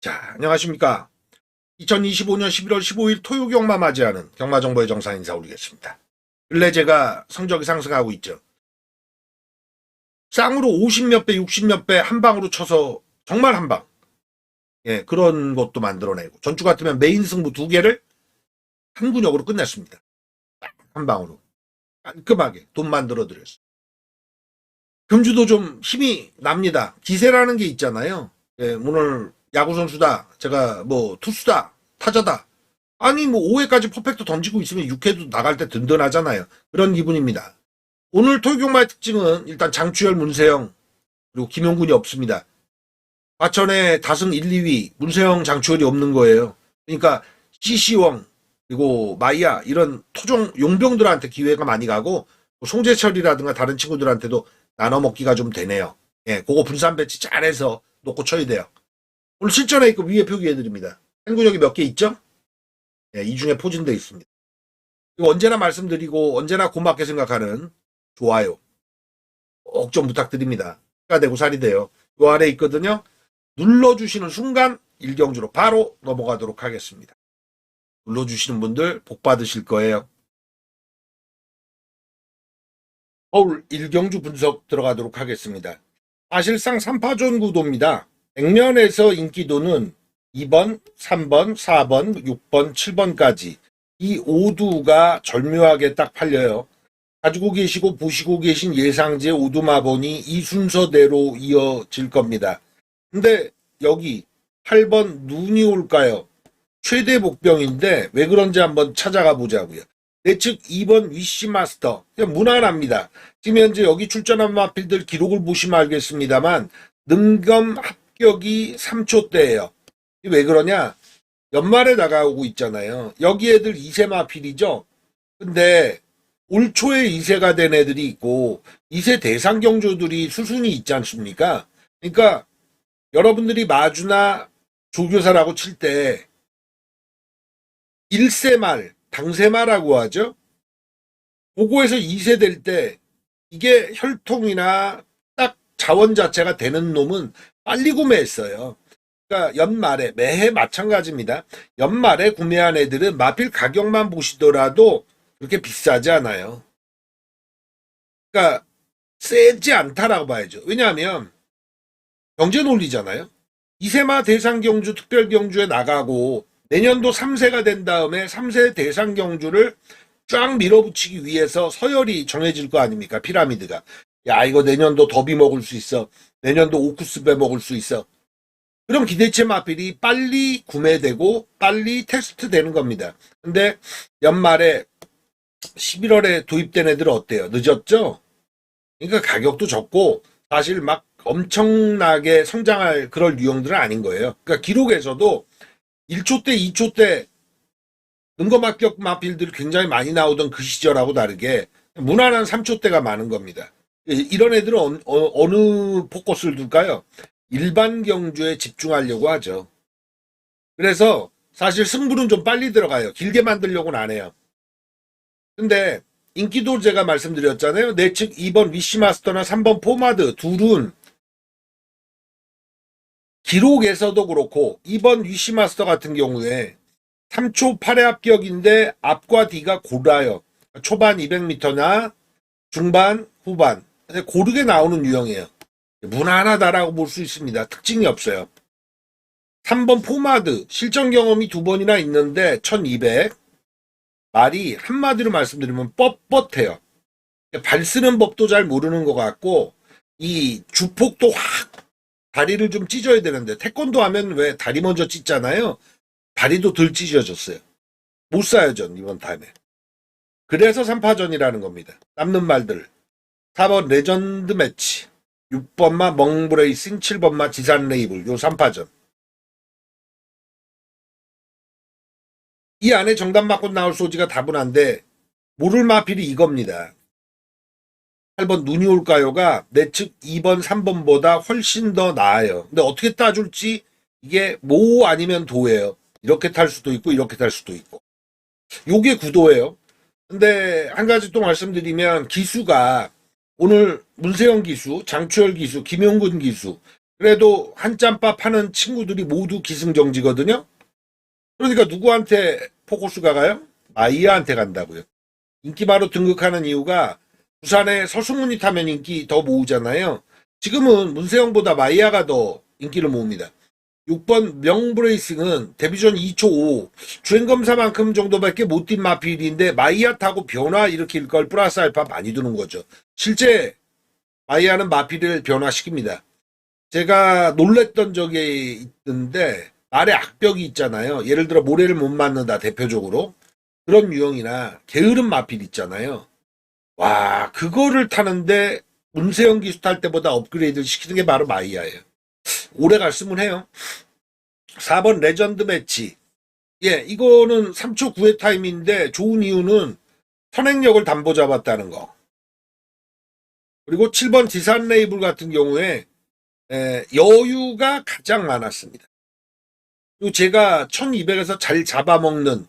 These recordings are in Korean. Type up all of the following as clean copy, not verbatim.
자, 안녕하십니까. 2025년 11월 15일 토요경마 맞이하는 경마정보의 정상 인사 올리겠습니다. 근래 제가 성적이 상승하고 있죠. 쌍으로 50몇 배, 60몇 배 한 방으로 쳐서 정말 한 방. 예, 그런 것도 만들어내고. 전주 같으면 메인 승부 2개를 한 근역으로 끝냈습니다. 한 방으로. 깔끔하게 돈 만들어드렸어요. 금주도 좀 힘이 납니다. 기세라는 게 있잖아요. 예, 오늘 야구선수다. 제가 뭐 투수다. 타자다. 아니 뭐 5회까지 퍼펙트 던지고 있으면 6회도 나갈 때 든든하잖아요. 그런 기분입니다. 오늘 토요경마의 특징은 일단 장추열, 문세영 그리고 김용군이 없습니다. 과천에 다승 1, 2위 문세영, 장추열이 없는 거예요. 그러니까 CC왕 그리고 마이야 이런 토종 용병들한테 기회가 많이 가고 송재철이라든가 다른 친구들한테도 나눠 먹기가 좀 되네요. 예, 그거 분산 배치 잘해서 놓고 쳐야 돼요. 오늘 실전에 있고 위에 표기해드립니다. 행구력이 몇 개 있죠? 예, 이 중에 포진되어 있습니다. 그리고 언제나 말씀드리고 언제나 고맙게 생각하는 좋아요 꼭 좀 부탁드립니다. 가 되고 살이 돼요. 요 아래 있거든요. 눌러주시는 순간 일경주로 바로 넘어가도록 하겠습니다. 눌러주시는 분들 복 받으실 거예요. 서울 일경주 분석 들어가도록 하겠습니다. 사실상 3파전 구도입니다. 액면에서 인기도는 2번, 3번, 4번, 6번, 7번까지 이 5두가 절묘하게 딱 팔려요. 가지고 계시고 보시고 계신 예상제 5두마본이 이 순서대로 이어질 겁니다. 근데 여기 8번 눈이 올까요? 최대 복병인데 왜 그런지 한번 찾아가 보자고요. 예측 2번 위시마스터 그냥 무난합니다. 지금 현재 여기 출전한 마필들 기록을 보시면 알겠습니다만 능검 합격이 3초대예요. 왜 그러냐? 연말에 나가오고 있잖아요. 여기 애들 2세 마필이죠. 근데 올 초에 2세가 된 애들이 있고 2세 대상 경주들이 수순이 있지 않습니까? 그러니까 여러분들이 마주나 조교사라고 칠 때 1세 말, 당세마라고 하죠. 그거에서 2세 될 때 이게 혈통이나 딱 자원 자체가 되는 놈은 빨리 구매했어요. 그러니까 연말에 매해 마찬가지입니다. 연말에 구매한 애들은 마필 가격만 보시더라도 그렇게 비싸지 않아요. 그러니까 세지 않다라고 봐야죠. 왜냐하면 경제 논리잖아요. 이세마 대상 경주 특별 경주에 나가고 내년도 3세가 된 다음에 3세 대상 경주를 쫙 밀어붙이기 위해서 서열이 정해질 거 아닙니까? 피라미드가. 야, 이거 내년도 더비 먹을 수 있어. 내년도 오쿠스배 먹을 수 있어. 그럼 기대치 마필이 빨리 구매되고 빨리 테스트 되는 겁니다. 근데 연말에 11월에 도입된 애들은 어때요? 늦었죠? 그러니까 가격도 적고 사실 막 엄청나게 성장할 그럴 유형들은 아닌 거예요. 그러니까 기록에서도 1초 때, 2초 때 능검합격 마필들이 굉장히 많이 나오던 그 시절하고 다르게 무난한 3초 대가 많은 겁니다. 이런 애들은 어느 포커스를 둘까요? 일반 경주에 집중하려고 하죠. 그래서 사실 승부는 좀 빨리 들어가요. 길게 만들려고는 안 해요. 근데 인기도 제가 말씀드렸잖아요. 내측 2번 위시마스터나 3번 포마드 둘은 기록에서도 그렇고 2번 위시마스터 같은 경우에 3초 8회 합격인데 앞과 뒤가 골아요. 초반 200m나 중반, 후반 고르게 나오는 유형이에요. 무난하다라고 볼 수 있습니다. 특징이 없어요. 3번 포마드 실전 경험이 2번이나 있는데 1200 말이 한마디로 말씀드리면 뻣뻣해요. 발 쓰는 법도 잘 모르는 것 같고 이 주폭도 확 다리를 좀 찢어야 되는데 태권도 하면 왜 다리 먼저 찢잖아요. 다리도 덜 찢어졌어요. 못 사요 전 이번 타임에. 그래서 3파전이라는 겁니다. 남는 말들 4번 레전드 매치 6번마 멍브레이싱 7번마 지산 레이블 요 3파전 이 안에 정답 맞고 나올 소지가 다분한데 모를 마필이 이겁니다. 8번 눈이 올까요가 내측 2번 3번보다 훨씬 더 나아요. 근데 어떻게 따줄지 이게 모 아니면 도예요. 이렇게 탈 수도 있고 이렇게 탈 수도 있고 요게 구도예요. 근데 한 가지 또 말씀드리면 기수가 오늘 문세영 기수, 장추열 기수, 김용근 기수 그래도 한짬밥 파는 친구들이 모두 기승정지거든요. 그러니까 누구한테 포커스가 가요? 마이야한테 간다고요. 인기마로 등극하는 이유가 부산에 서승훈이 타면 인기 더 모으잖아요. 지금은 문세영보다 마이야가 더 인기를 모읍니다. 6번 명브레이싱은 데뷔전 2초 5 주행검사만큼 정도밖에 못 뛴 마필인데 마이야 타고 변화 일으킬 걸 플러스 알파 많이 두는 거죠. 실제 마이야는 마필을 변화시킵니다. 제가 놀랬던 적이 있는데 말에 악벽이 있잖아요. 예를 들어 모래를 못 맞는다 대표적으로 그런 유형이나 게으른 마필 있잖아요. 와 그거를 타는데 문세영 기수 탈 때보다 업그레이드를 시키는 게 바로 마이야예요. 오래 갔으면 해요. 4번 레전드 매치. 예, 이거는 3초 9의 타임인데 좋은 이유는 선행력을 담보 잡았다는 거. 그리고 7번 지산 레이블 같은 경우에 여유가 가장 많았습니다. 그리고 제가 1200에서 잘 잡아먹는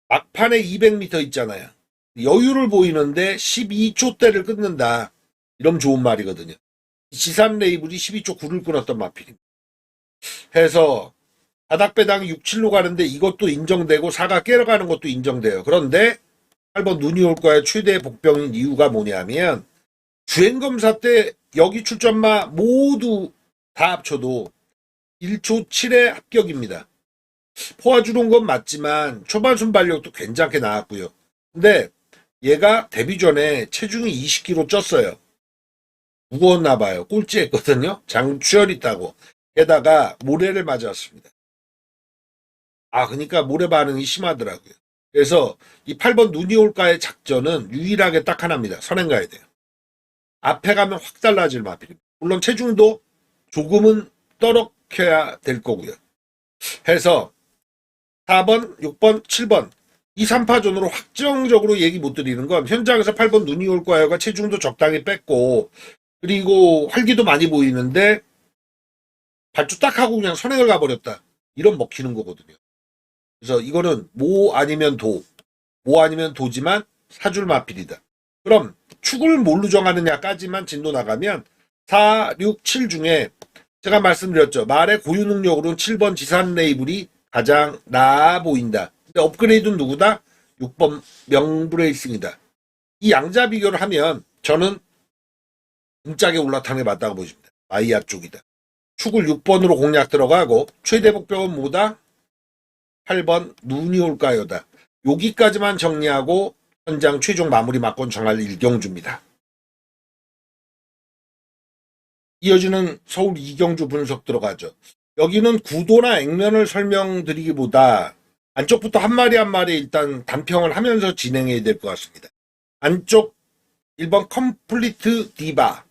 막판에 200m 있잖아요. 여유를 보이는데 12초대를 끊는다. 이러면 좋은 말이거든요. 지산 레이블이 12초 9를 끊었던 마필입니다. 해서 바닥배당 6, 7로 가는데 이것도 인정되고 4가 깨러가는 것도 인정돼요. 그런데 8번 눈이 올 거야 최대 복병인 이유가 뭐냐면 주행검사 때 여기 출전마 모두 다 합쳐도 1초 7의 합격입니다. 포화주는 건 맞지만 초반 순발력도 괜찮게 나왔고요. 근데 얘가 데뷔 전에 체중이 20kg 쪘어요. 무거웠나 봐요. 꼴찌했거든요. 장추열 있다고. 게다가 모래를 맞았습니다. 그러니까 모래 반응이 심하더라고요. 그래서 이 8번 눈이 올까의 작전은 유일하게 딱 하나입니다. 선행 가야 돼요. 앞에 가면 확 달라질 마필입니다. 물론 체중도 조금은 떨어져야 될 거고요. 해서 4번, 6번, 7번 이 3파전으로 확정적으로 얘기 못 드리는 건 현장에서 8번 눈이 올 거야가 체중도 적당히 뺐고 그리고 활기도 많이 보이는데 발주 딱 하고 그냥 선행을 가버렸다. 이런 먹히는 거거든요. 그래서 이거는 모 아니면 도, 모 아니면 도지만 사줄 마필이다. 그럼 축을 뭘로 정하느냐까지만 진도 나가면 4, 6, 7 중에 제가 말씀드렸죠. 말의 고유 능력으로는 7번 지산 레이블이 가장 나아 보인다. 근데 업그레이드는 누구다? 6번 명브레이싱이다. 이 양자 비교를 하면 저는 등짝에 올라타는 게 맞다고 보십니다. 마이야 쪽이다. 축을 6번으로 공략 들어가고 최대 복병은 뭐다? 8번 눈이 올까요다. 여기까지만 정리하고 현장 최종 마무리 막권 정할 일경주입니다. 이어지는 서울 이경주 분석 들어가죠. 여기는 구도나 액면을 설명드리기보다 안쪽부터 한 마리 한 마리 일단 단평을 하면서 진행해야 될 것 같습니다. 안쪽 1번 컴플리트 디바.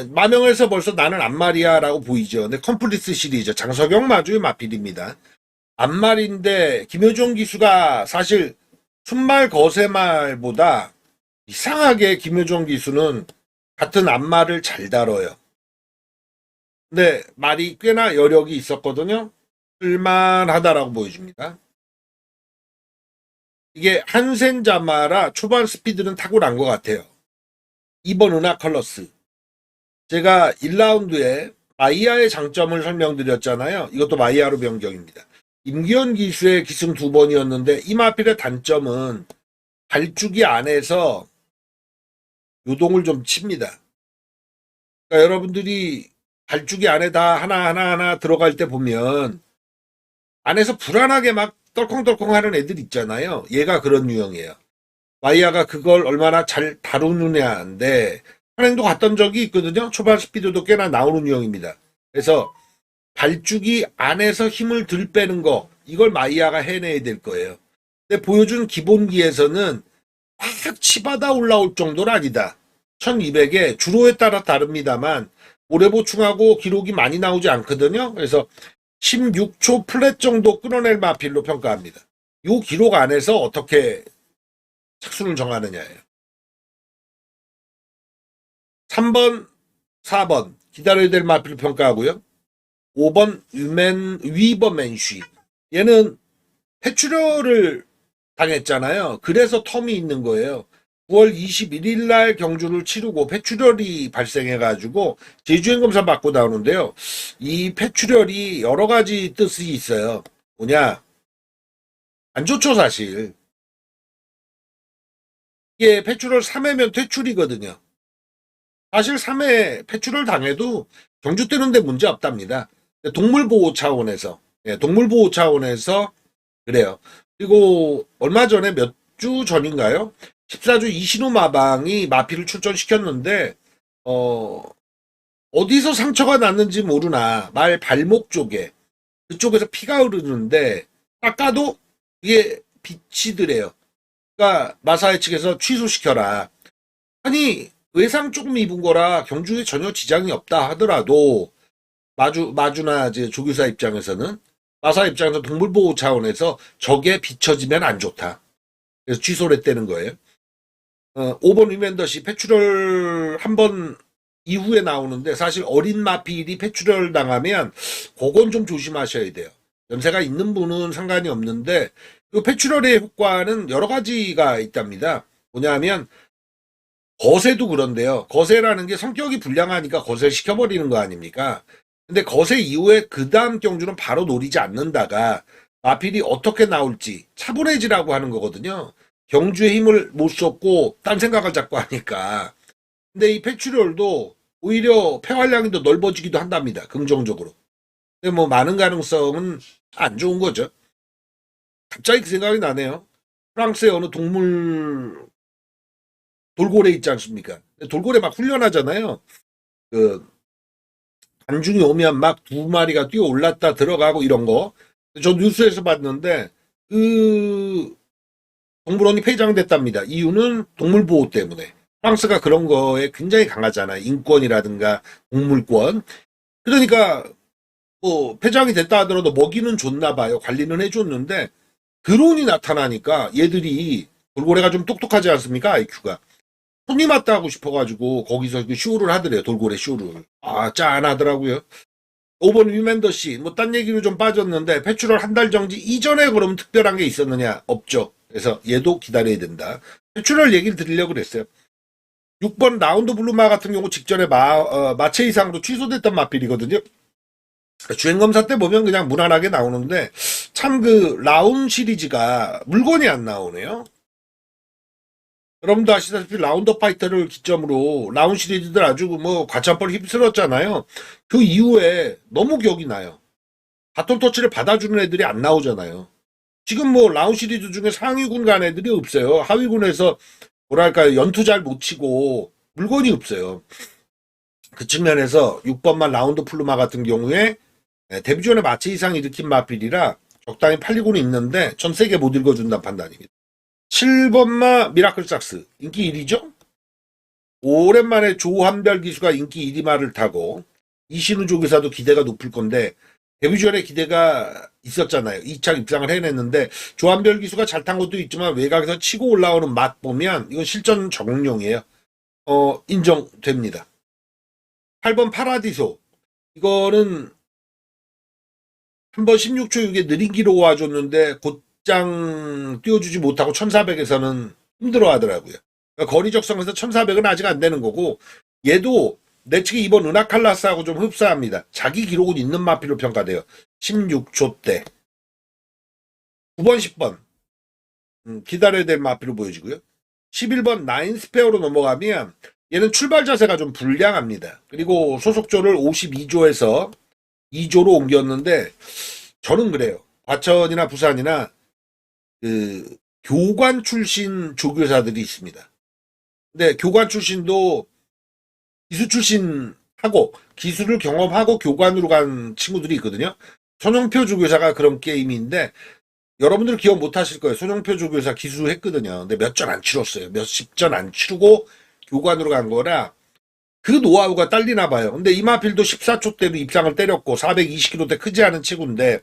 마명에서 벌써 나는 안말이야 라고 보이죠. 근데 컴플리트 시리즈 장석영 마주의 마필입니다. 안말인데 김효정 기수가 사실 순말 거세말보다 이상하게 김효정 기수는 같은 안말을 잘 다뤄요. 근데 말이 꽤나 여력이 있었거든요. 쓸만하다라고 보여줍니다. 이게 한센자마라 초반 스피드는 탁월한 것 같아요. 2번 은하 컬러스. 제가 1라운드에 마이야의 장점을 설명드렸잖아요. 이것도 마이야로 변경입니다. 임기현 기수의 기승 2번이었는데 이 마필의 단점은 발주기 안에서 요동을 좀 칩니다. 그러니까 여러분들이 발주기 안에 다 하나 들어갈 때 보면 안에서 불안하게 막 떨컹떨컹 하는 애들 있잖아요. 얘가 그런 유형이에요. 마이야가 그걸 얼마나 잘 다루느냐인데 선행도 갔던 적이 있거든요. 초반 스피드도 꽤나 나오는 유형입니다. 그래서 발주기 안에서 힘을 들 빼는 거 이걸 마이야가 해내야 될 거예요. 근데 보여준 기본기에서는 확 치받아 올라올 정도는 아니다. 1200에 주로에 따라 다릅니다만 오래 보충하고 기록이 많이 나오지 않거든요. 그래서 16초 플랫 정도 끊어낼 마필로 평가합니다. 이 기록 안에서 어떻게 착수를 정하느냐예요. 3번, 4번 기다려야 될 마필로 평가하고요. 5번 위버맨쉬. 얘는 패출혈을 당했잖아요. 그래서 텀이 있는 거예요. 9월 21일 날 경주를 치르고 폐출혈이 발생해가지고 재주행 검사 받고 나오는데요. 이 폐출혈이 여러 가지 뜻이 있어요. 뭐냐? 안 좋죠, 사실. 이게 폐출혈 3회면 퇴출이거든요. 사실 3회 폐출혈 당해도 경주 뛰는데 문제 없답니다. 동물보호 차원에서, 동물보호 차원에서 그래요. 그리고 얼마 전에 몇 주 전인가요? 14주 이신우 마방이 마피를 출전시켰는데, 어디서 상처가 났는지 모르나 말 발목 쪽에 그쪽에서 피가 흐르는데 닦아도 이게 비치더래요. 그러니까 마사회 측에서 취소시켜라. 아니 외상 조금 입은 거라 경주에 전혀 지장이 없다 하더라도 마주나 이제 조교사 입장에서는 마사 입장에서 동물보호 차원에서 저게 비춰지면 안 좋다. 그래서 취소를 했다는 거예요. 5번 위맨더시 폐출혈 한 번 이후에 나오는데 사실 어린 마필이 폐출혈 당하면 그건 좀 조심하셔야 돼요. 연세가 있는 분은 상관이 없는데 그 폐출혈의 효과는 여러 가지가 있답니다. 뭐냐면 거세도 그런데요. 거세라는 게 성격이 불량하니까 거세시켜버리는 거 아닙니까? 근데 거세 이후에 그 다음 경주는 바로 노리지 않는다가 마필이 어떻게 나올지 차분해지라고 하는 거거든요. 경주에 힘을 못 썼고 딴 생각을 자꾸 하니까. 근데 이 폐출혈도 오히려 폐활량이 더 넓어지기도 한답니다. 긍정적으로. 근데 뭐 많은 가능성은 안 좋은 거죠. 갑자기 그 생각이 나네요. 프랑스의 어느 동물 돌고래 있지 않습니까? 돌고래 막 훈련하잖아요. 그 안중이 오면 막 두 마리가 뛰어 올랐다 들어가고 이런 거. 저 뉴스에서 봤는데 그 동물원이 폐장됐답니다. 이유는 동물 보호 때문에. 프랑스가 그런 거에 굉장히 강하잖아요. 인권이라든가 동물권. 그러니까 뭐 폐장이 됐다 하더라도 먹이는 줬나 봐요. 관리는 해줬는데 드론이 나타나니까 얘들이 돌고래가 좀 똑똑하지 않습니까? IQ가. 손님 왔다 하고 싶어가지고 거기서 그 쇼를 하더래요. 돌고래 쇼를. 아, 짠하더라고요. 5번 위맨더 씨, 뭐 딴 얘기로 좀 빠졌는데 폐출혈 한 달 정지 이전에 그럼 특별한 게 있었느냐? 없죠. 그래서 얘도 기다려야 된다. 폐출혈 얘기를 드리려고 그랬어요. 6번 라운드 블루마 같은 경우 직전에 마체 이상으로 취소됐던 마필이거든요. 주행검사 때 보면 그냥 무난하게 나오는데 참 그 라운 시리즈가 물건이 안 나오네요. 여러분도 아시다시피 라운더 파이터를 기점으로 라운 시리즈들 아주 뭐 과천벌 휩쓸었잖아요. 그 이후에 너무 기억이 나요. 바톤 터치를 받아주는 애들이 안 나오잖아요. 지금 뭐 라운 시리즈 중에 상위군 간 애들이 없어요. 하위군에서 뭐랄까요 연투 잘 못 치고 물건이 없어요. 그 측면에서 6번만 라운드 플루마 같은 경우에 데뷔전에 마체 이상 일으킨 마필이라 적당히 팔리고는 있는데 전 세게 못 읽어준다는 판단입니다. 7번마 미라클 삭스 인기 1위죠? 오랜만에 조한별 기수가 인기 1위마를 타고 이신우 조교사도 기대가 높을 건데 데뷔전에 기대가 있었잖아요. 2창 입상을 해냈는데 조한별 기수가 잘 탄 것도 있지만 외곽에서 치고 올라오는 맛 보면 이건 실전 적응용이에요. 인정됩니다. 8번 파라디소 이거는 한 번 16초 6에 느린 기록 와줬는데 곧장 띄워주지 못하고 1400에서는 힘들어 하더라고요. 그러니까 거리 적성에서 1400은 아직 안 되는 거고 얘도 내측이 이번 은하칼라스하고 좀 흡사합니다. 자기 기록은 있는 마피로 평가돼요. 16초 대 9번 10번 기다려야 될 마피로 보여지고요. 11번 나인스페어로 넘어가면 얘는 출발 자세가 좀 불량합니다. 그리고 소속조를 52조에서 2조로 옮겼는데 저는 그래요. 과천이나 부산이나 그 교관 출신 조교사들이 있습니다. 근데 교관 출신도 기수 출신하고 기수를 경험하고 교관으로 간 친구들이 있거든요. 손영표 조교사가 그런 게임인데 여러분들 기억 못 하실 거예요. 손영표 조교사 기수했거든요. 근데 몇 전 안 치렀어요. 몇십 전 안 치르고 교관으로 간 거라 그 노하우가 딸리나 봐요. 근데 이마필도 14초 때도 입상을 때렸고 420kg대 크지 않은 체구인데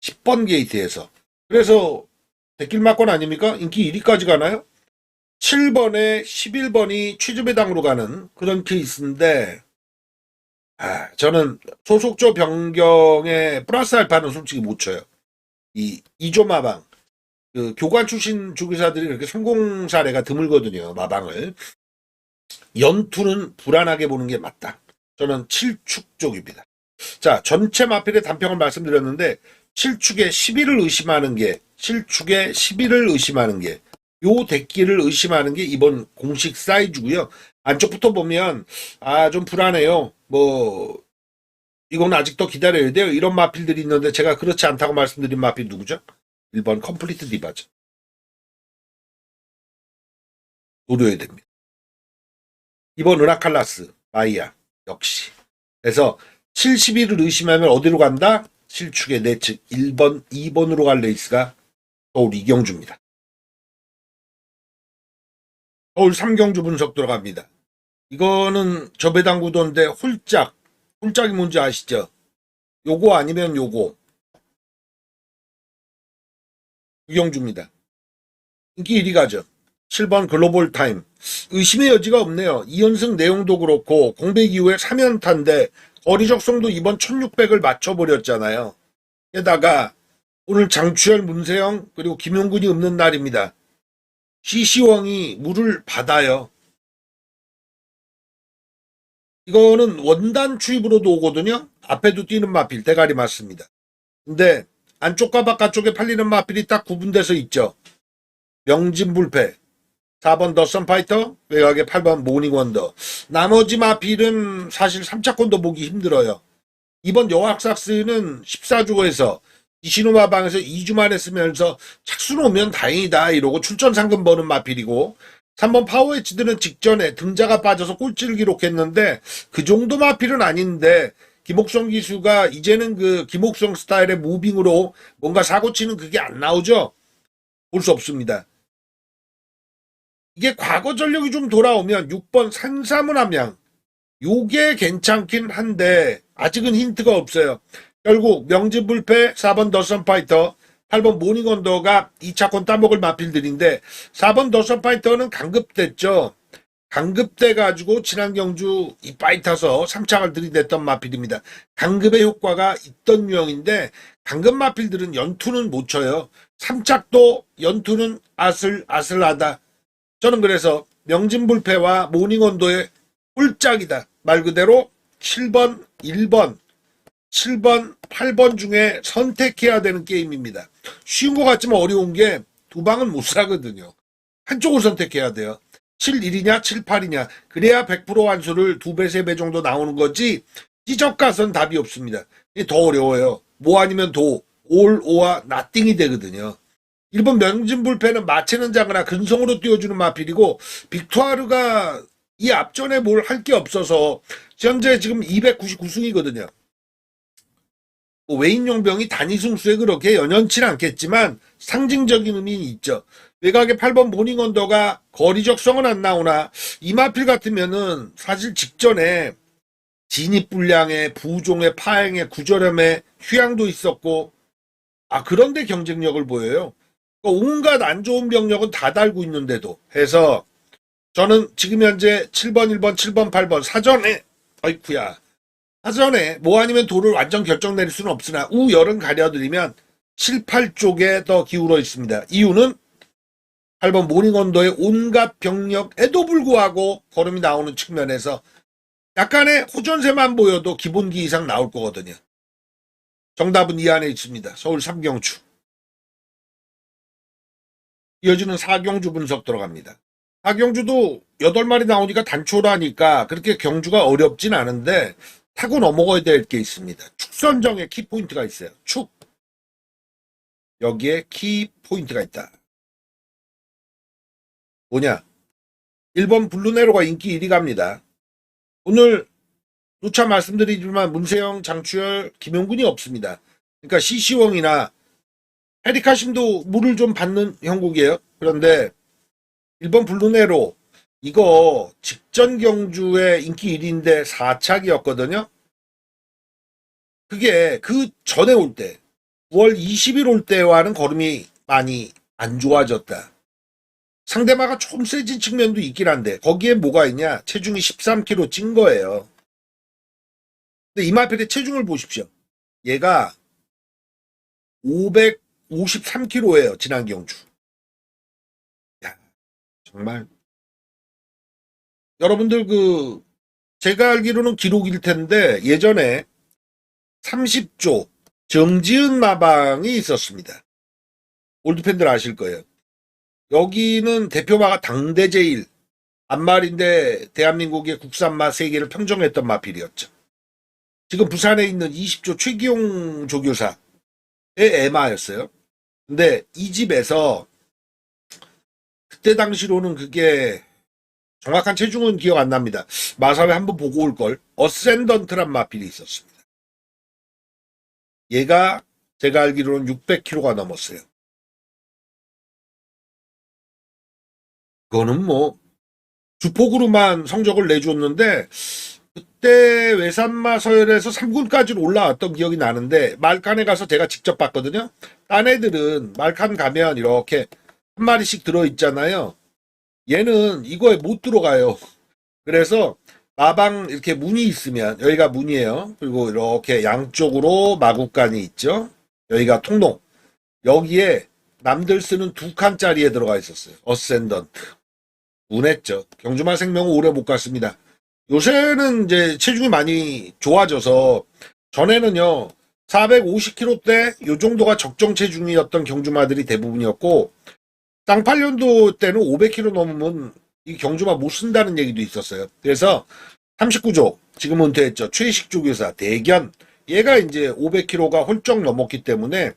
10번 게이트에서 그래서 대길막권 아닙니까? 인기 1위까지 가나요? 7번에 11번이 취즈배당으로 가는 그런 케이스인데 저는 소속조 변경에 플러스 알파는 솔직히 못 쳐요. 이 2조 마방 그 교관 출신 주기사들이 그렇게 성공 사례가 드물거든요. 마방을. 연투는 불안하게 보는 게 맞다. 저는 7축 쪽입니다. 자, 전체 마필의 단평을 말씀드렸는데 7축에 11을 의심하는 게 7축에 11을 의심하는 게 요 데끼를 의심하는 게 이번 공식 사이즈고요. 안쪽부터 보면 좀 불안해요. 뭐 이건 아직 더 기다려야 돼요. 이런 마필들이 있는데 제가 그렇지 않다고 말씀드린 마필 누구죠? 1번 컴플리트 디바죠. 노려야 됩니다. 2번 으라칼라스 마이야 역시. 그래서 71을 의심하면 어디로 간다? 7축의 내측 1번, 2번으로 갈 레이스가 서울 이경주입니다. 서울 3경주 분석 들어갑니다. 이거는 저배당 구도인데 홀짝이 뭔지 아시죠? 요거 아니면 요거. 이경주입니다. 인기 1위 가죠. 7번 글로벌 타임. 의심의 여지가 없네요. 2연승 내용도 그렇고 공백 이후에 3연타인데 거리 적성도 이번 1600을 맞춰버렸잖아요. 게다가 오늘 장추열, 문세영 그리고 김용근이 없는 날입니다. 시시왕이 물을 받아요. 이거는 원단 추입으로도 오거든요. 앞에도 뛰는 마필 대가리 맞습니다. 근데 안쪽과 바깥쪽에 팔리는 마필이 딱 구분돼서 있죠. 명진불패 4번 더선파이터, 외곽에 8번 모닝원더. 나머지 마필은 사실 3차권도 보기 힘들어요. 이번 여학삭스는 14주에서 이시노마방에서 2주 만에 쓰면서 착수로 오면 다행이다 이러고 출전 상금 버는 마필이고 3번 파워웨치들은 직전에 등자가 빠져서 꼴찌를 기록했는데 그 정도 마필은 아닌데 김옥성 기수가 이제는 그 김옥성 스타일의 무빙으로 뭔가 사고치는 그게 안 나오죠. 볼 수 없습니다. 이게 과거 전력이 좀 돌아오면 6번 산사문 함양 요게 괜찮긴 한데 아직은 힌트가 없어요. 결국 명진불패 4번 더선파이터 8번 모닝언더가 2차권 따먹을 마필들인데 4번 더선파이터는 강급됐죠. 강급돼가지고 지난 경주 이빠이 타서 3착을 들이댔던 마필입니다. 강급의 효과가 있던 유형인데 강급 마필들은 연투는 못 쳐요. 3착도 연투는 아슬아슬하다. 저는 그래서 명진불패와 모닝언더의 홀짝이다. 말 그대로 7번, 1번, 7번, 8번 중에 선택해야 되는 게임입니다. 쉬운 것 같지만 어려운 게 두 방은 못 사거든요. 한쪽을 선택해야 돼요. 7, 1이냐, 7, 8이냐. 그래야 100% 완수를 2배, 3배 정도 나오는 거지 찌적가선 답이 없습니다. 이게 더 어려워요. 뭐 아니면 도, 올, 오와 나띵이 되거든요. 일본 명진불패는 마체는 작으나 근성으로 띄워주는 마필이고 빅투아르가 이 앞전에 뭘 할 게 없어서 현재 지금 299승이거든요. 뭐 외인용병이 단위승수에 그렇게 연연치는 않겠지만 상징적인 의미는 있죠. 외곽에 8번 모닝언더가 거리 적성은 안 나오나 이 마필 같으면은 사실 직전에 진입불량에 부종에 파행에 구절염에 휴양도 있었고 그런데 경쟁력을 보여요. 온갖 안 좋은 병력은 다 달고 있는데도 해서 저는 지금 현재 7번, 1번, 7번, 8번 사전에 뭐 아니면 도를 완전 결정 내릴 수는 없으나 우열은 가려드리면 7, 8쪽에 더 기울어 있습니다. 이유는 8번 모닝언더의 온갖 병력에도 불구하고 걸음이 나오는 측면에서 약간의 호전세만 보여도 기본기 이상 나올 거거든요. 정답은 이 안에 있습니다. 서울 3경주. 이어지는 4경주 분석 들어갑니다. 4경주도 8마리 나오니까 단초라니까 그렇게 경주가 어렵진 않은데 타고 넘어가야 될 게 있습니다. 축선정에 키포인트가 있어요. 축. 여기에 키포인트가 있다. 뭐냐? 1번 블루네로가 인기 1위 갑니다. 오늘 누차 말씀드리지만 문세영, 장추열, 김용근이 없습니다. 그러니까 시시웡이나 헤리카심도 물을 좀 받는 형국이에요. 그런데 1번 블루네로 이거 직전 경주의 인기 1위인데 4착이었거든요. 그게 그 전에 올 때 9월 20일 올 때와는 걸음이 많이 안 좋아졌다. 상대마가 좀 세진 측면도 있긴 한데 거기에 뭐가 있냐? 체중이 13kg 찐 거예요. 근데 이마필의 체중을 보십시오. 얘가 453kg예요. 지난 경주. 야, 정말 여러분들 제가 알기로는 기록일 텐데 예전에 30조 정지은 마방이 있었습니다. 올드팬들 아실 거예요. 여기는 대표마가 당대제일 안말인데 대한민국의 국산마 세계를 평정했던 마필이었죠. 지금 부산에 있는 20조 최기용 조교사의 애마였어요. 근데 이 집에서 그때 당시로는 그게 정확한 체중은 기억 안 납니다. 마사회 한번 보고 올 걸. 어센던트란 마필이 있었습니다. 얘가 제가 알기로는 600kg가 넘었어요. 그거는 뭐 주폭으로만 성적을 내줬는데 그때 외산마 서열에서 3군까지로 올라왔던 기억이 나는데 말칸에 가서 제가 직접 봤거든요. 딴 애들은 말칸 가면 이렇게 한 마리씩 들어있잖아요. 얘는 이거에 못 들어가요. 그래서 마방 이렇게 문이 있으면 여기가 문이에요. 그리고 이렇게 양쪽으로 마구간이 있죠. 여기가 통로. 여기에 남들 쓰는 2칸짜리에 들어가 있었어요. 어센던트. 운했죠. 경주마 생명은 오래 못 갔습니다. 요새는 이제 체중이 많이 좋아져서 전에는요 450kg대 요 정도가 적정 체중이었던 경주마들이 대부분이었고 쌍팔년도 때는 500kg 넘으면 이 경주마 못 쓴다는 얘기도 있었어요. 그래서 39조 지금 은퇴했죠. 최식조 교사 대견 얘가 이제 500kg가 훌쩍 넘었기 때문에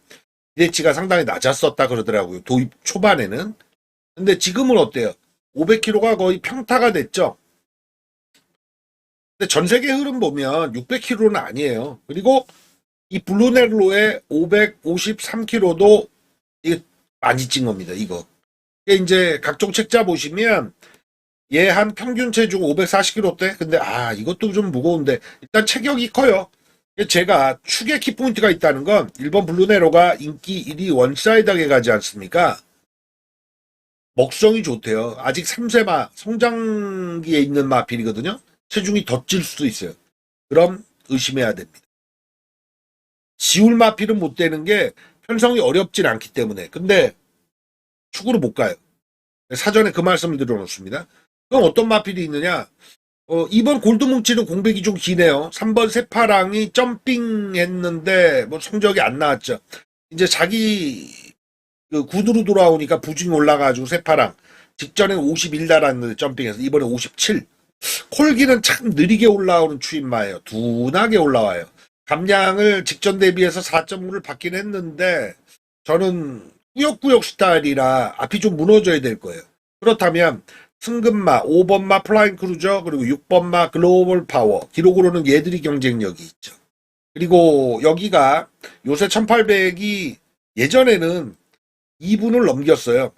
기대치가 상당히 낮았었다 그러더라고요. 도입 초반에는. 근데 지금은 어때요? 500kg가 거의 평타가 됐죠. 근데 전 세계 흐름 보면 600kg는 아니에요. 그리고 이 블루넬로의 553kg도 이게 많이 찐 겁니다. 이거. 이게 이제 각종 책자 보시면 얘 한 평균 체중 540kg대. 근데 이것도 좀 무거운데 일단 체격이 커요. 제가 축의 키포인트가 있다는 건 일본 블루네로가 인기 1위 원사이드하게 가지 않습니까? 먹성이 좋대요. 아직 3세마 성장기에 있는 마필이거든요. 체중이 더 찔 수도 있어요. 그럼 의심해야 됩니다. 지울 마필은 못 되는 게 편성이 어렵진 않기 때문에. 근데 축으로 못 가요. 사전에 그 말씀을 드려놓습니다. 그럼 어떤 마필이 있느냐? 2번 골드뭉치는 공백이 좀 기네요. 3번 새파랑이 점핑했는데 뭐 성적이 안 나왔죠. 이제 자기 구두로 돌아오니까 부중이 올라가지고 새파랑 직전에 51 달았는데 점핑해서 이번에 57. 콜기는 참 느리게 올라오는 추임마예요. 둔하게 올라와요. 감량을 직전 대비해서 4.5를 받긴 했는데 저는 꾸역꾸역 스타일이라 앞이 좀 무너져야 될 거예요. 그렇다면 승급마, 5번마 플라잉 크루저 그리고 6번마 글로벌 파워 기록으로는 얘들이 경쟁력이 있죠. 그리고 여기가 요새 1800이 예전에는 2분을 넘겼어요.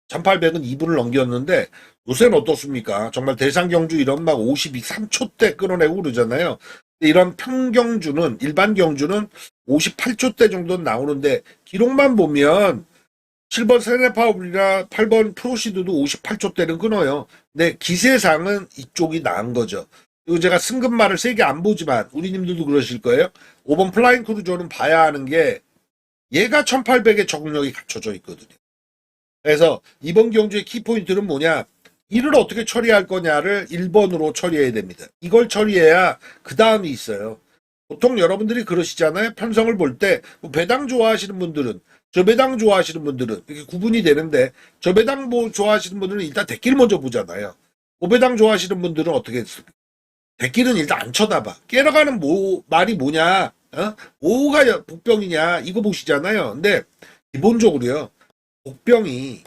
1800은 2분을 넘겼는데 요새는 어떻습니까? 정말 대상경주 이런 막 52, 3초대 끌어내고 그러잖아요. 이런 평경주는 일반 경주는 58초대 정도는 나오는데 기록만 보면 7번 세네파울이나 8번 프로시드도 58초대는 끊어요. 근데 기세상은 이쪽이 나은 거죠. 그리고 제가 승급말을 세게 안 보지만 우리님들도 그러실 거예요. 5번 플라잉 크루저는 봐야 하는 게 얘가 1800의 적응력이 갖춰져 있거든요. 그래서 이번 경주의 키포인트는 뭐냐? 이를 어떻게 처리할 거냐를 1번으로 처리해야 됩니다. 이걸 처리해야 그 다음이 있어요. 보통 여러분들이 그러시잖아요. 편성을 볼 때 배당 좋아하시는 분들은 저배당 좋아하시는 분들은 이렇게 구분이 되는데 저배당 좋아하시는 분들은 일단 대길 먼저 보잖아요. 고배당 좋아하시는 분들은 어떻게 했습니까? 대길은 일단 안 쳐다봐. 깨러가는 말이 뭐냐? 뭐가 복병이냐? 이거 보시잖아요. 근데 기본적으로요. 복병이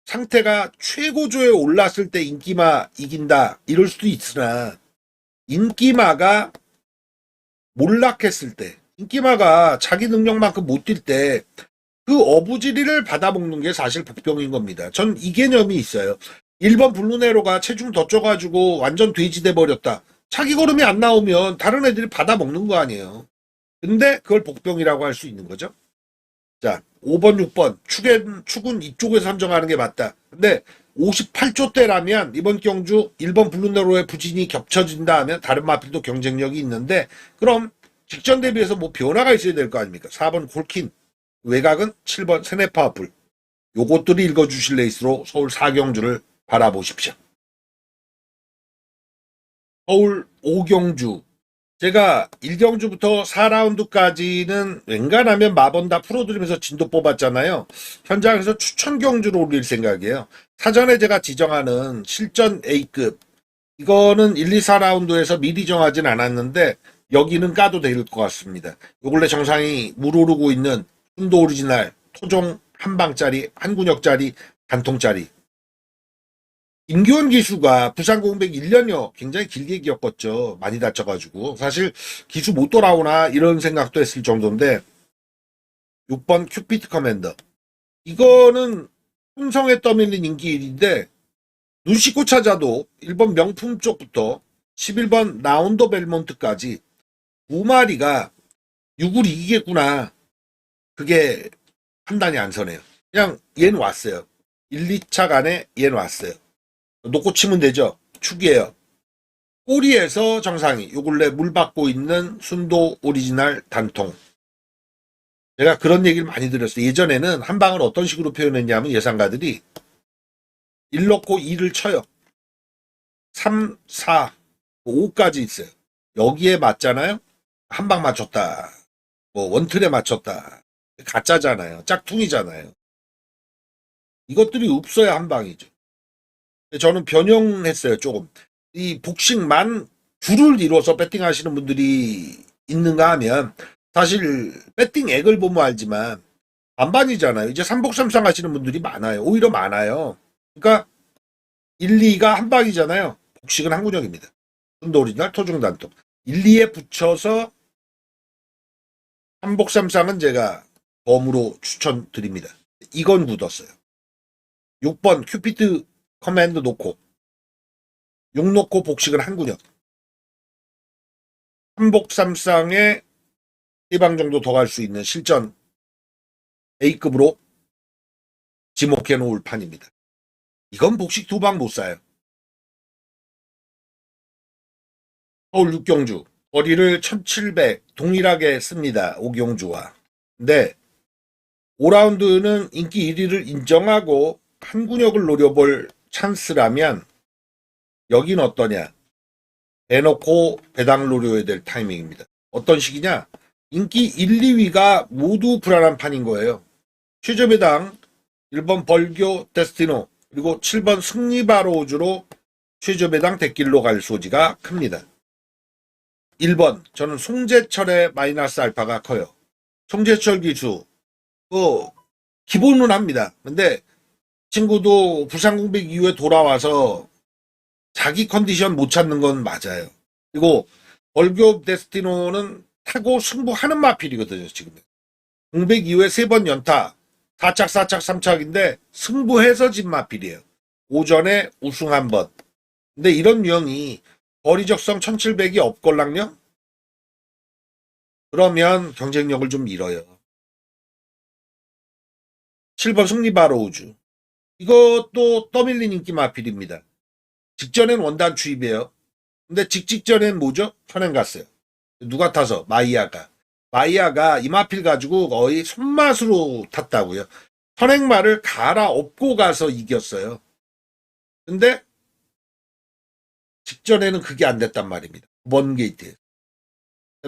상태가 최고조에 올랐을 때 인기마 이긴다 이럴 수도 있으나 인기마가 몰락했을 때 인기마가 자기 능력만큼 못 뛸 때 그 어부지리를 받아먹는 게 사실 복병인 겁니다. 전 이 개념이 있어요. 1번 블루네로가 체중 더 쪄가지고 완전 돼지 돼버렸다. 자기 걸음이 안 나오면 다른 애들이 받아먹는 거 아니에요. 근데 그걸 복병이라고 할 수 있는 거죠. 자, 5번, 6번 축은 이쪽에서 선정하는 게 맞다. 근데 58조대라면 이번 경주 1번 블루네로의 부진이 겹쳐진다 하면 다른 마필도 경쟁력이 있는데 그럼 직전 대비해서 뭐 변화가 있어야 될 거 아닙니까? 4번 콜킨, 외곽은 7번 세네파워풀. 요것들이 읽어주실 레이스로 서울 4경주를 바라보십시오. 서울 5경주. 제가 1경주부터 4라운드까지는 웬간하면 마번 다 풀어드리면서 진도 뽑았잖아요. 현장에서 추천 경주를 올릴 생각이에요. 사전에 제가 지정하는 실전 A급, 이거는 1, 2, 4라운드에서 미리 정하진 않았는데 여기는 까도 될 것 같습니다. 요 근래 정상이 물오르고 있는 순도 오리지널, 토종 한방짜리, 한군역짜리, 단통짜리. 임기원 기수가 부산 공백 1년여 굉장히 길게 겪었죠. 많이 다쳐가지고. 사실 기수 못 돌아오나 이런 생각도 했을 정도인데 6번 큐피트 커맨더. 이거는 품성에 떠밀린 인기 1위인데 눈 씻고 찾아도 1번 명품 쪽부터 11번 라운더 벨몬트까지 2마리가 6을 이기겠구나. 그게 판단이 안 서네요. 그냥 얘는 왔어요. 1, 2차 간에 얘는 왔어요. 놓고 치면 되죠. 축이에요. 꼬리에서 정상이 요 근래 물 받고 있는 순도 오리지널 단통. 제가 그런 얘기를 많이 드렸어요. 예전에는 한 방을 어떤 식으로 표현했냐면 예상가들이 1 넣고 2를 쳐요. 3, 4, 5까지 있어요. 여기에 맞잖아요. 한 방 맞췄다. 뭐 원틀에 맞췄다. 가짜잖아요. 짝퉁이잖아요. 이것들이 없어야 한 방이죠. 저는 변형했어요, 조금. 이 복식만 줄을 이뤄서 배팅하시는 분들이 있는가 하면 사실 배팅액을 보면 알지만 반반이잖아요. 이제 삼복삼상 하시는 분들이 많아요. 오히려 많아요. 그러니까 1, 2가 한 방이잖아요. 복식은 한 군역입니다. 순도 오리지널 토종 단통. 1, 2에 붙여서 삼복삼상은 제가 덤으로 추천드립니다. 이건 굳었어요. 6번 큐피트 커맨드 놓고 6 놓고 복식은 한 군역. 삼복삼상에 3방 정도 더 갈 수 있는 실전 A급으로 지목해 놓을 판입니다. 이건 복식 2방 못 사요. 서울 6경주 거리를 1700 동일하게 씁니다. 5경주와. 근데 5라운드는 인기 1위를 인정하고 한 군역을 노려볼 찬스라면 여긴 어떠냐. 대놓고 배당을 노려야 될 타이밍입니다. 어떤 식이냐. 인기 1, 2위가 모두 불안한 판인 거예요. 최저 배당 1번 벌교 데스티노 그리고 7번 승리바로우즈로 최저 배당 대길로 갈 소지가 큽니다. 1번 저는 송재철의 마이너스 알파가 커요. 송재철 기수 기본은 합니다. 근데 친구도 부산 공백 이후에 돌아와서 자기 컨디션 못 찾는 건 맞아요. 그리고 벌교 데스티노는 타고 승부하는 마필이거든요. 지금 공백 이후에 3번 연타 4착 4착 3착인데 승부해서 진 마필이에요. 오전에 우승 한 번. 근데 이런 유형이 거리적성 1700이 없걸랑요? 그러면 경쟁력을 좀 잃어요. 7번 승리바로우즈. 이것도 떠밀린 인기 마필입니다. 직전엔 원단 추입이에요. 근데 직전엔 뭐죠? 현행 갔어요. 누가 타서? 마이야가. 마이야가 이 마필 가지고 거의 손맛으로 탔다고요. 현행말을 갈아엎고 가서 이겼어요. 근데 직전에는 그게 안 됐단 말입니다. 번 게이트에.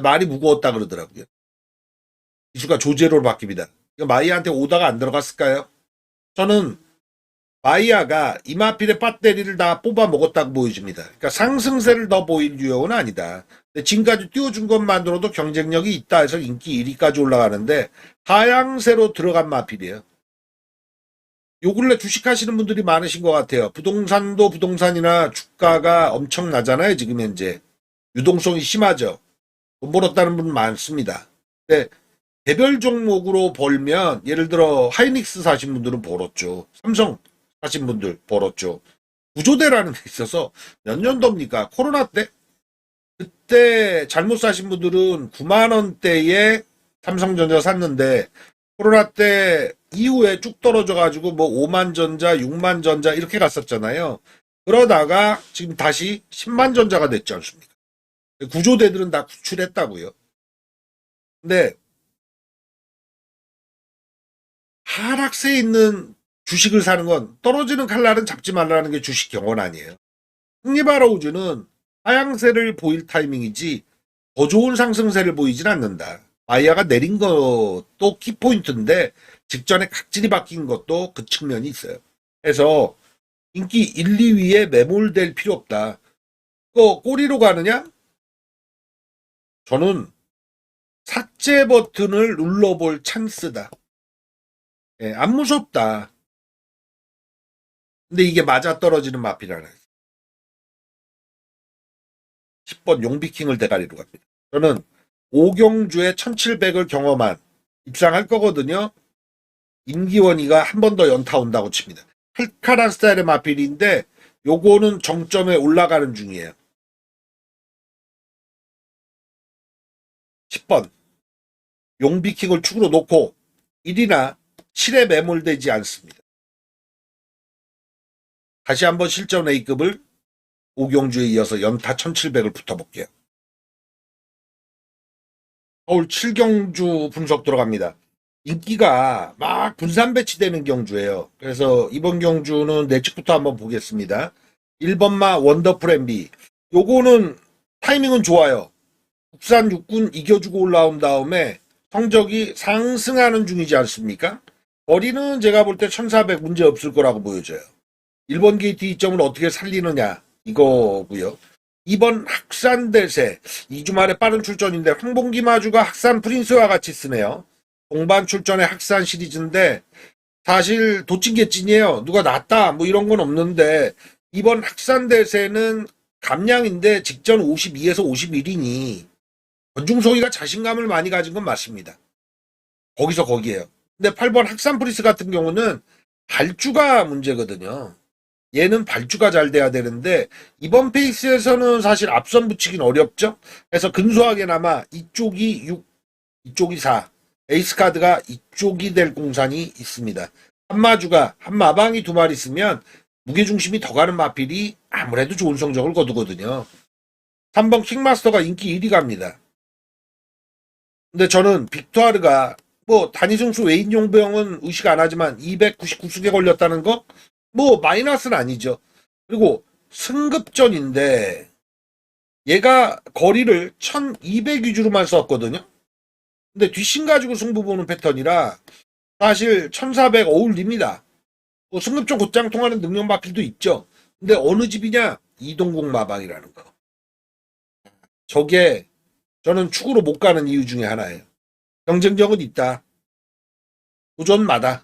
말이 무거웠다 그러더라고요. 기수가 조제로로 바뀝니다. 이거 마이야한테 오다가 안 들어갔을까요? 저는 마이야가 이마필의 배터리를 다 뽑아 먹었다고 보여집니다. 그러니까 상승세를 더 보일 유형은 아니다. 근데 지금까지 띄워준 것만으로도 경쟁력이 있다 해서 인기 1위까지 올라가는데 하향세로 들어간 마필이에요. 요 근래 주식하시는 분들이 많으신 것 같아요. 부동산도 부동산이나 주가가 엄청나잖아요. 지금 현재. 유동성이 심하죠. 돈 벌었다는 분 많습니다. 근데 개별 종목으로 벌면 예를 들어 하이닉스 사신 분들은 벌었죠. 삼성 사신 분들 벌었죠. 구조대라는 게 있어서 몇 년도입니까? 코로나 때? 그때 잘못 사신 분들은 9만 원대에 삼성전자 샀는데 코로나 때 이후에 쭉 떨어져가지고 뭐 5만 전자, 6만 전자 이렇게 갔었잖아요. 그러다가 지금 다시 10만 전자가 됐지 않습니까? 구조대들은 다 구출했다고요. 근데 하락세에 있는 주식을 사는 건 떨어지는 칼날은 잡지 말라는 게 주식 경원 아니에요. 흥리바라우즈는 하향세를 보일 타이밍이지 더 좋은 상승세를 보이진 않는다. 마이야가 내린 것도 키포인트인데 직전에 각질이 바뀐 것도 그 측면이 있어요. 그래서 인기 1, 2위에 매몰될 필요 없다. 꼬리로 가느냐? 저는 삭제 버튼을 눌러볼 찬스다. 예, 안 무섭다. 근데 이게 맞아떨어지는 마피라는 10번 용비킹을 대가리로 갑니다. 저는 오경주의 1700을 경험한 입상할 거거든요. 임기원이가 한 번 더 연타 온다고 칩니다. 칼칼한 스타일의 마필인데 요거는 정점에 올라가는 중이에요. 10번 용비킹을 축으로 놓고 1이나 7에 매몰되지 않습니다. 다시 한번 실전 A급을 오경주에 이어서 연타 1700을 붙어볼게요. 서울 7경주 분석 들어갑니다. 인기가 막 분산 배치되는 경주예요. 그래서 이번 경주는 내측부터 한번 보겠습니다. 1번마 원더풀 MB. 요거는 타이밍은 좋아요. 국산 육군 이겨주고 올라온 다음에 성적이 상승하는 중이지 않습니까? 거리는 제가 볼 때 1400 문제 없을 거라고 보여져요. 1번 게이트 2점을 어떻게 살리느냐 이거고요. 2번 학산대세 2주 만에 빠른 출전인데 황봉기 마주가 학산 프린스와 같이 쓰네요. 동반 출전의 학산 시리즈인데 사실 도찐개찐이에요. 누가 낫다 뭐 이런 건 없는데 이번 학산대세는 감량인데 직전 52에서 51이니 권중성이가 자신감을 많이 가진 건 맞습니다. 거기서 거기에요. 근데 8번 학산 프린스 같은 경우는 발주가 문제거든요. 얘는 발주가 잘 돼야 되는데 이번 페이스에서는 사실 앞선 붙이긴 어렵죠. 그래서 근소하게나마 이쪽이 6, 이쪽이 4. 에이스 카드가 이쪽이 될 공산이 있습니다. 한마주가 한마방이 두 마리 있으면 무게중심이 더 가는 마필이 아무래도 좋은 성적을 거두거든요. 3번 킹마스터가 인기 1위 갑니다. 근데 저는 빅토아르가 뭐 단위승수 외인 용병은 의식 안 하지만 299수개 걸렸다는 거 뭐 마이너스는 아니죠. 그리고 승급전인데 얘가 거리를 1200 위주로만 썼거든요. 근데 뒷심 가지고 승부 보는 패턴이라 사실 1400 어울립니다. 뭐 승급전 곧장 통하는 능력 마필도 있죠. 근데 어느 집이냐? 이동국 마방이라는 거. 저게 저는 축으로 못 가는 이유 중에 하나예요. 경쟁력은 있다. 도전마다.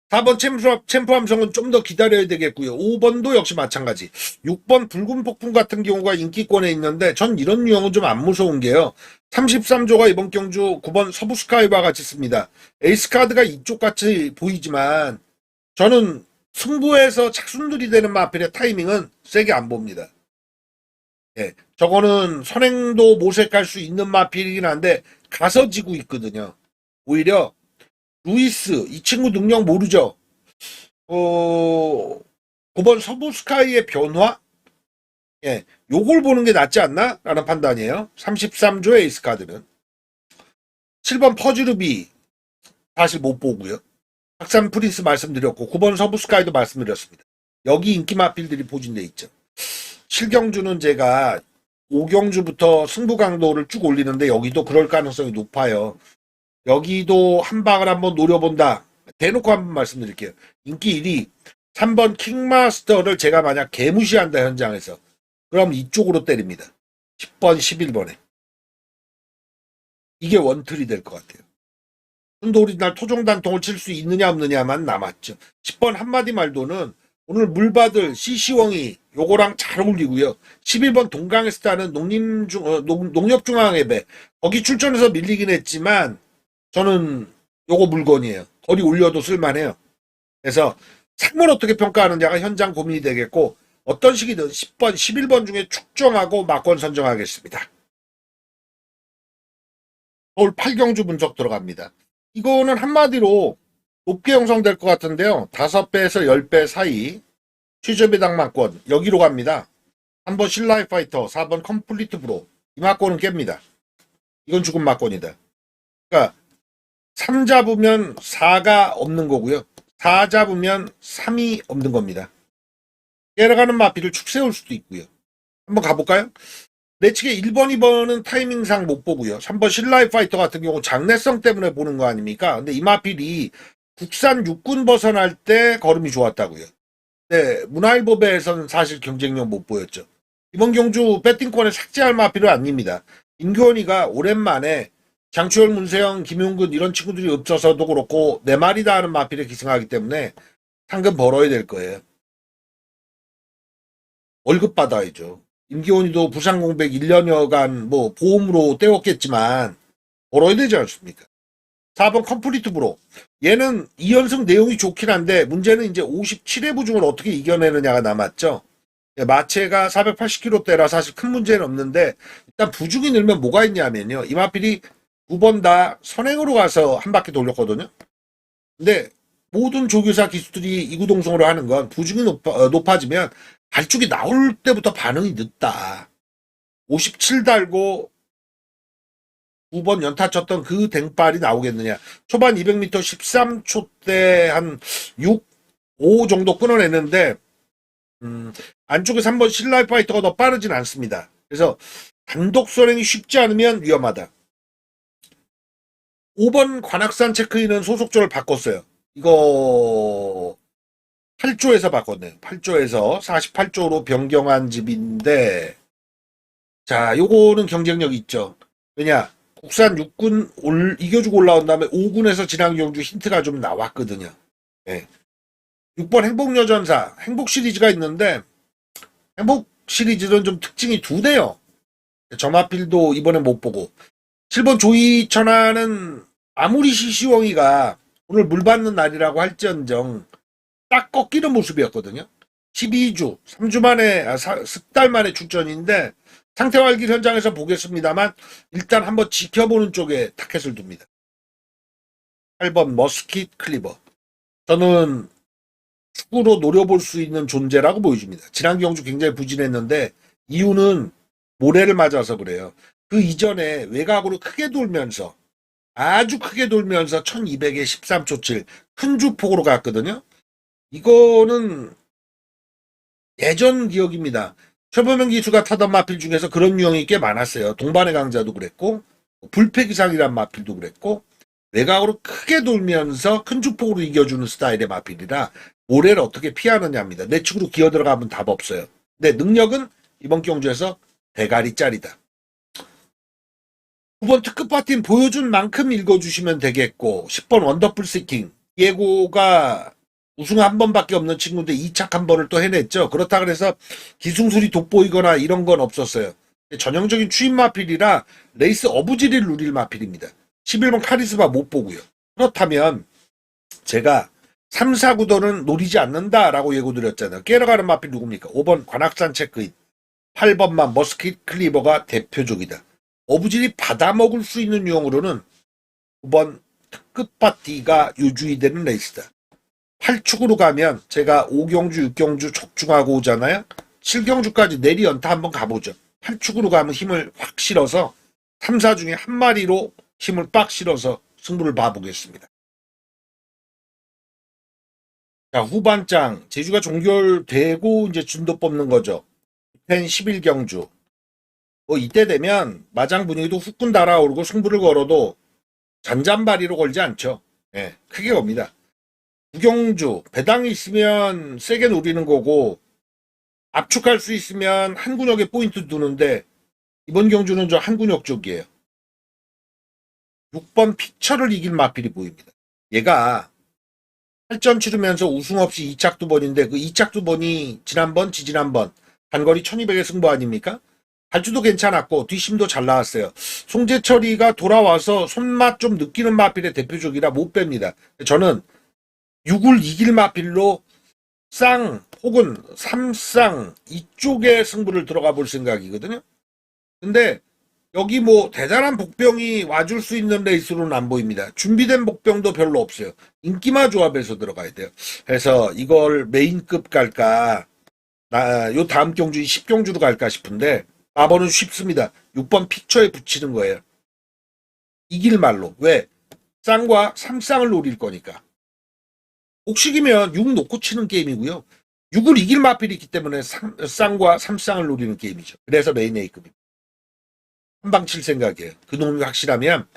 4번 챔프 함성은 좀 더 기다려야 되겠고요. 5번도 역시 마찬가지. 6번 붉은 폭풍 같은 경우가 인기권에 있는데 전 이런 유형은 좀 안 무서운 게요. 33조가 이번 경주 9번 서부스카이와 같이 씁니다. 에이스 카드가 이쪽 같이 보이지만 저는 승부에서 착순들이 되는 마필의 타이밍은 세게 안 봅니다. 예, 저거는 선행도 모색할 수 있는 마필이긴 한데 가서 지고 있거든요. 오히려 루이스 이 친구 능력 모르죠. 9번 서부스카이의 변화? 예, 요걸 보는 게 낫지 않나? 라는 판단이에요. 33조의 에이스 카드는. 7번 퍼즈루비 사실 못 보고요. 박산 프린스 말씀드렸고 9번 서부스카이도 말씀드렸습니다. 여기 인기 마필들이 포진돼 있죠. 7경주는 제가 5경주부터 승부 강도를 쭉 올리는데 여기도 그럴 가능성이 높아요. 여기도 한 방을 한번 노려본다. 대놓고 한번 말씀드릴게요. 인기 1위 3번 킹마스터를 제가 만약 개무시한다 현장에서 그럼 이쪽으로 때립니다. 10번 11번에 이게 원틀이 될 것 같아요. 순도리날 토종단통을 칠 수 있느냐 없느냐만 남았죠. 10번 한마디 말도는 오늘 물받을 CC웡이 요거랑 잘 어울리고요. 11번 동강에서 따는 농협중앙예배 거기 출전해서 밀리긴 했지만 저는 요거 물건이에요. 거리 올려도 쓸만해요. 그래서 상을 어떻게 평가하느냐가 현장 고민이 되겠고 어떤 식이든 10번, 11번 중에 축정하고 막권 선정하겠습니다. 서울 8경주 분석 들어갑니다. 이거는 한마디로 높게 형성될 것 같은데요. 5배에서 10배 사이 취재배당 막권 여기로 갑니다. 3번 신라이 파이터, 4번 컴플리트 브로 이 막권은 깹니다. 이건 죽은 막권이다. 그러니까 3 잡으면 4가 없는 거고요. 4 잡으면 3이 없는 겁니다. 깨러가는 마피를 축 세울 수도 있고요. 한번 가볼까요? 내측에 1번, 2번은 타이밍상 못 보고요. 3번 신라이 파이터 같은 경우 장래성 때문에 보는 거 아닙니까? 근데 이 마필이 국산 육군 벗어날 때 걸음이 좋았다고요. 네, 문화일보배에서는 사실 경쟁력 못 보였죠. 이번 경주 배팅권에 삭제할 마필은 아닙니다. 임교원이가 오랜만에 장추열, 문세영, 김용근 이런 친구들이 없어서도 그렇고 내 말이다 하는 마필에 기승하기 때문에 상금 벌어야 될 거예요. 월급 받아야죠. 임기원이도 부상 공백 1년여간 뭐 보험으로 때웠겠지만 벌어야 되지 않습니까? 4번 컴플리트 브로. 얘는 2연승 내용이 좋긴 한데 문제는 이제 57회 부중을 어떻게 이겨내느냐가 남았죠. 마체가 480kg대라 사실 큰 문제는 없는데 일단 부중이 늘면 뭐가 있냐면요. 이마필이 2번 다 선행으로 가서 한 바퀴 돌렸거든요. 근데 모든 조교사 기수들이 이구동성으로 하는 건 부중이 높아지면 발쪽이 나올 때부터 반응이 늦다. 57 달고 9번 연타 쳤던 그 댕발이 나오겠느냐. 초반 200m 13초 때 한 6, 5 정도 끊어냈는데 안쪽에 3번 신라이 파이터가 더 빠르진 않습니다. 그래서 단독 선행이 쉽지 않으면 위험하다. 5번 관악산 체크인은 소속조를 바꿨어요. 이거 8조에서 바꿨네요. 8조에서 48조로 변경한 집인데 자, 요거는 경쟁력 있죠. 왜냐? 국산 6군 이겨주고 올라온 다음에 5군에서 지난 경주 힌트가 좀 나왔거든요. 네. 6번 행복여전사, 행복 시리즈가 있는데 행복 시리즈는 좀 특징이 두 대요. 점화필도 이번에 못 보고 7번 조이천하는 아무리 시시엉이가 오늘 물 받는 날이라고 할지언정 딱 꺾이는 모습이었거든요. 12주, 3주 만에, 석 달 만에 출전인데 상태 활기 현장에서 보겠습니다만 일단 한번 지켜보는 쪽에 타켓을 둡니다. 8번 머스킷 클리버. 저는 축구로 노려볼 수 있는 존재라고 보여집니다. 지난 경주 굉장히 부진했는데 이유는 모래를 맞아서 그래요. 그 이전에 외곽으로 크게 돌면서 아주 크게 돌면서 1200에 13초 7 큰 주폭으로 갔거든요. 이거는 예전 기억입니다. 최범영 기수가 타던 마필 중에서 그런 유형이 꽤 많았어요. 동반의 강자도 그랬고 불패기상이란 마필도 그랬고 외곽으로 크게 돌면서 큰 주폭으로 이겨주는 스타일의 마필이라 모래를 어떻게 피하느냐입니다. 내측으로 기어 들어가면 답 없어요. 근데 능력은 이번 경주에서 대가리짜리다. 9번 특급 파티는 보여준 만큼 읽어주시면 되겠고 10번 원더풀 시킹 예고가 우승 한 번밖에 없는 친구인데 2착 한 번을 또 해냈죠. 그렇다 그래서 기승술이 돋보이거나 이런 건 없었어요. 전형적인 추임 마필이라 레이스 어부지리를 누릴 마필입니다. 11번 카리스마 못 보고요. 그렇다면 제가 3, 4, 9도는 노리지 않는다라고 예고드렸잖아요. 깨러가는 마필 누굽니까? 5번 관악산 체크인, 8번만 머스킷 클리버가 대표적이다. 어부질이 받아먹을 수 있는 유형으로는 9번 특급 파티가 유주의되는 레이스다. 8축으로 가면 제가 5경주, 6경주 적중하고 오잖아요. 7경주까지 내리 연타 한번 가보죠. 8축으로 가면 힘을 확 실어서 3, 4 중에 한 마리로 힘을 빡 실어서 승부를 봐보겠습니다. 자, 후반장. 제주가 종결되고 이제 준도 뽑는 거죠. 펜 11경주. 뭐 이때 되면 마장 분위기도 후끈 달아오르고 승부를 걸어도 잔잔바리로 걸지 않죠. 예, 크게 겁니다. 구경주 배당이 있으면 세게 노리는 거고 압축할 수 있으면 한 군역에 포인트 두는데 이번 경주는 저 한 군역 쪽이에요. 6번 피처를 이길 마필이 보입니다. 얘가 8전 치르면서 우승 없이 2착 2번인데 그 2착 2번이 지난번 지지난번 단거리 1200의 승부 아닙니까? 발주도 괜찮았고 뒷심도 잘 나왔어요. 송재철이가 돌아와서 손맛 좀 느끼는 마필의 대표적이라 못 뺍니다. 저는 6을 이길 마필로 쌍 혹은 3쌍 이쪽에 승부를 들어가 볼 생각이거든요. 근데 여기 뭐 대단한 복병이 와줄 수 있는 레이스로는 안 보입니다. 준비된 복병도 별로 없어요. 인기마 조합에서 들어가야 돼요. 그래서 이걸 메인급 갈까 요 다음 경주 10경주로 갈까 싶은데 4번은 쉽습니다. 6번 픽처에 붙이는 거예요. 이길 말로. 왜? 쌍과 3쌍을 노릴 거니까. 복식이면 6 놓고 치는 게임이고요. 6을 이길 마필이 있기 때문에 쌍과 3쌍을 노리는 게임이죠. 그래서 메인 A급입니다. 한방 칠 생각이에요. 그 놈이 확실하면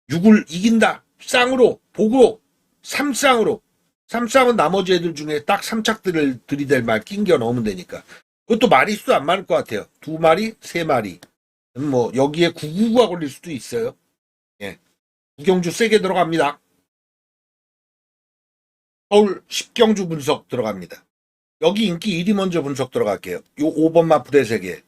6을 이긴다. 쌍으로, 복으로, 3쌍으로. 3쌍은 나머지 애들 중에 딱 3착들을 들이댈 말 낑겨 넣으면 되니까. 그것도 마리수 안 많을 것 같아요. 2마리, 3마리. 뭐 여기에 999가 걸릴 수도 있어요. 예. 구경주 세게 들어갑니다. 서울 10경주 분석 들어갑니다. 여기 인기 1위 먼저 분석 들어갈게요. 요 5번 마풀의 세계.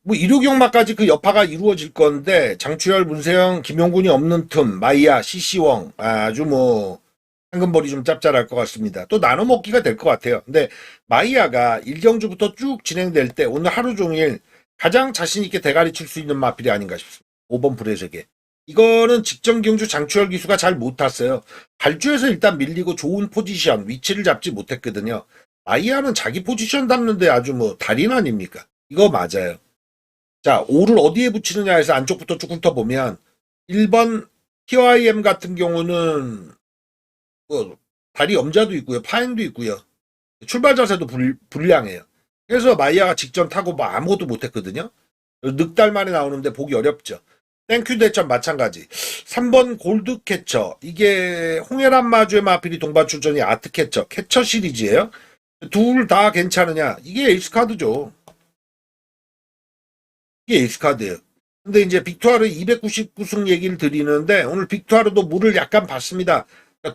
뭐 일요경마까지 그 여파가 이루어질 건데 장추열, 문세영, 김용군이 없는 틈, 마이야, CC웡 아주 뭐 황금벌이 좀 짭짤할 것 같습니다. 또 나눠 먹기가 될 것 같아요. 근데 마이야가 1경주부터 쭉 진행될 때 오늘 하루 종일 가장 자신 있게 대가리 칠 수 있는 마필이 아닌가 싶습니다. 5번 불의 세계. 이거는 직전 경주 장추열 기수가 잘 못 탔어요. 발주에서 일단 밀리고 좋은 포지션, 위치를 잡지 못했거든요. 마이야는 자기 포지션 잡는데 아주 뭐 달인 아닙니까? 이거 맞아요. 자, 5를 어디에 붙이느냐 해서 안쪽부터 쭉 훑어보면 1번 TYM 같은 경우는 뭐 다리 엄자도 있고요. 파행도 있고요. 출발 자세도 불량해요. 그래서 마이야가 직전 타고 뭐 아무것도 못했거든요. 늑달 만에 나오는데 보기 어렵죠. 땡큐 대천 마찬가지. 3번 골드 캐쳐. 이게 홍해란 마주의 마필이 동반 출전이 아트 캐쳐. 캐쳐 시리즈예요. 둘 다 괜찮으냐? 이게 에이스 카드죠. 이게 에이스 카드예요. 근데 이제 빅투아르 299승 얘기를 드리는데 오늘 빅투아르도 물을 약간 받습니다.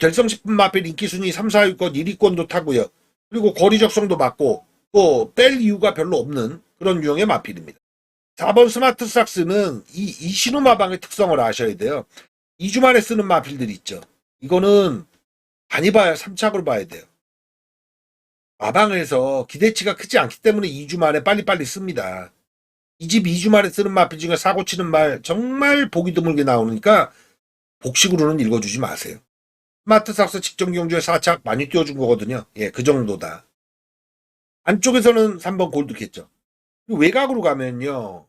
될성 싶은 마필 인기 순위 3, 4위권 1위권도 타고요. 그리고 거리 적성도 맞고 또 뺄 이유가 별로 없는 그런 유형의 마필입니다. 4번 스마트 삭스는 이 이신호 마방의 특성을 아셔야 돼요. 2주 만에 쓰는 마필들 있죠. 이거는 많이 봐야 3착으로 봐야 돼요. 마방에서 기대치가 크지 않기 때문에 2주 만에 빨리빨리 씁니다. 이 집 2주 만에 쓰는 마필 중에 사고 치는 말 정말 보기 드물게 나오니까 복식으로는 읽어주지 마세요. 스마트 삭스 직전 경주에 4착 많이 띄워준 거거든요. 예, 그 정도다. 안쪽에서는 3번 골드겠죠. 외곽으로 가면요.